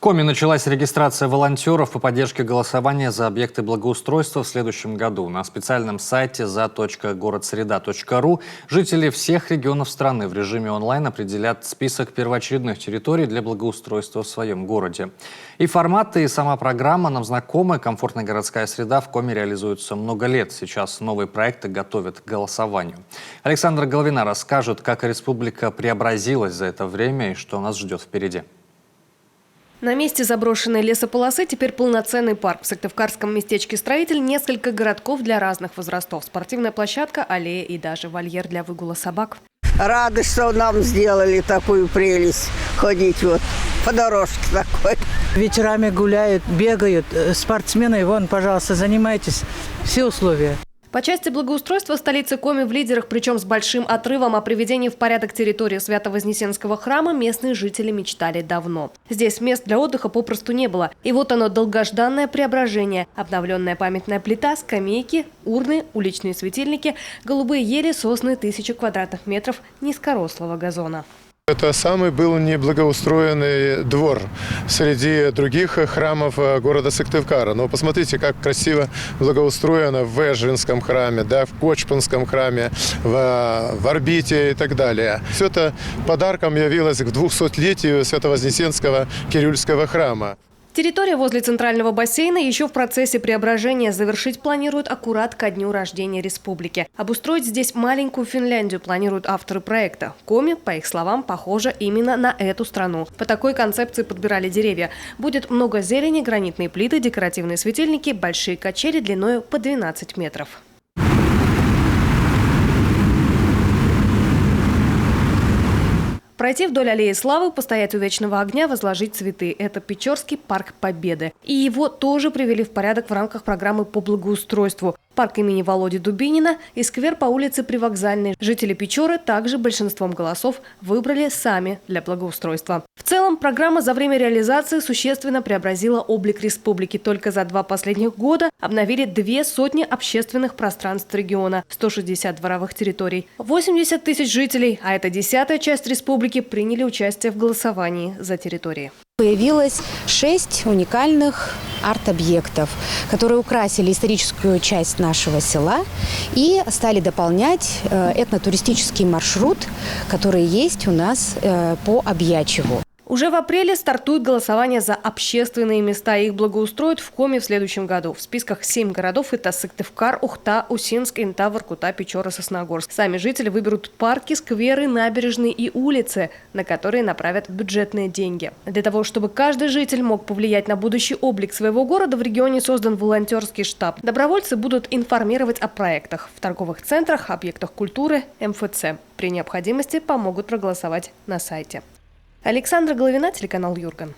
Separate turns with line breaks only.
Коми началась регистрация волонтеров по поддержке голосования за объекты благоустройства в следующем году. На специальном сайте za.городсреда.ру жители всех регионов страны в режиме онлайн определят список первоочередных территорий для благоустройства в своем городе. И форматы, и сама программа нам знакомы. Комфортная городская среда в Коми реализуется много лет. Сейчас новые проекты готовят к голосованию. Александра Головина расскажет, как республика преобразилась за это время и что нас ждет впереди.
На месте заброшенной лесополосы теперь полноценный парк. В сыктывкарском местечке «Строитель» несколько городков для разных возрастов. Спортивная площадка, аллея и даже вольер для выгула собак.
Рады, что нам сделали такую прелесть ходить вот по дорожке такой.
Вечерами гуляют, бегают, спортсмены. Вон, пожалуйста, занимайтесь. Все условия.
По части благоустройства столицы Коми в лидерах, причем с большим отрывом. О приведении в порядок территории Свято-Вознесенского храма местные жители мечтали давно. Здесь мест для отдыха попросту не было. И вот оно, долгожданное преображение. Обновленная памятная плита, скамейки, урны, уличные светильники, голубые ели, сосны, 1000 квадратных метров низкорослого газона.
Это самый был неблагоустроенный двор среди других храмов города Сыктывкара. Но посмотрите, как красиво благоустроено в Вежинском храме, да, в Кочпанском храме, в Орбите и так далее. Все это подарком явилось к 200-летию Свято-Вознесенского Кирюльского храма.
Территория возле центрального бассейна еще в процессе преображения. Завершить планируют аккурат ко дню рождения республики. Обустроить здесь маленькую Финляндию планируют авторы проекта. Коми, по их словам, похожа именно на эту страну. По такой концепции подбирали деревья. Будет много зелени, гранитные плиты, декоративные светильники, большие качели длиной по 12 метров. Пройти вдоль аллеи славы, постоять у вечного огня, возложить цветы. Это Печорский парк Победы. И его тоже привели в порядок в рамках программы по благоустройству. Парк имени Володи Дубинина и сквер по улице Привокзальной. Жители Печоры также большинством голосов выбрали сами для благоустройства. В целом, программа за время реализации существенно преобразила облик республики. Только за 2 последних года обновили 200 общественных пространств региона, 160 дворовых территорий, 80 тысяч жителей, а это 10-я часть республики, приняли участие в голосовании за территории.
Появилось 6 уникальных арт-объектов, которые украсили историческую часть нашего села и стали дополнять этнотуристический маршрут, который есть у нас по Объячеву.
Уже в апреле стартует голосование за общественные места. Их благоустроят в Коми в следующем году. В списках 7 городов – это Сыктывкар, Ухта, Усинск, Инта, Воркута, Печора, Сосногорск. Сами жители выберут парки, скверы, набережные и улицы, на которые направят бюджетные деньги. Для того, чтобы каждый житель мог повлиять на будущий облик своего города, в регионе создан волонтерский штаб. Добровольцы будут информировать о проектах в торговых центрах, объектах культуры, МФЦ. При необходимости помогут проголосовать на сайте. Александра Головина, телеканал Юрган.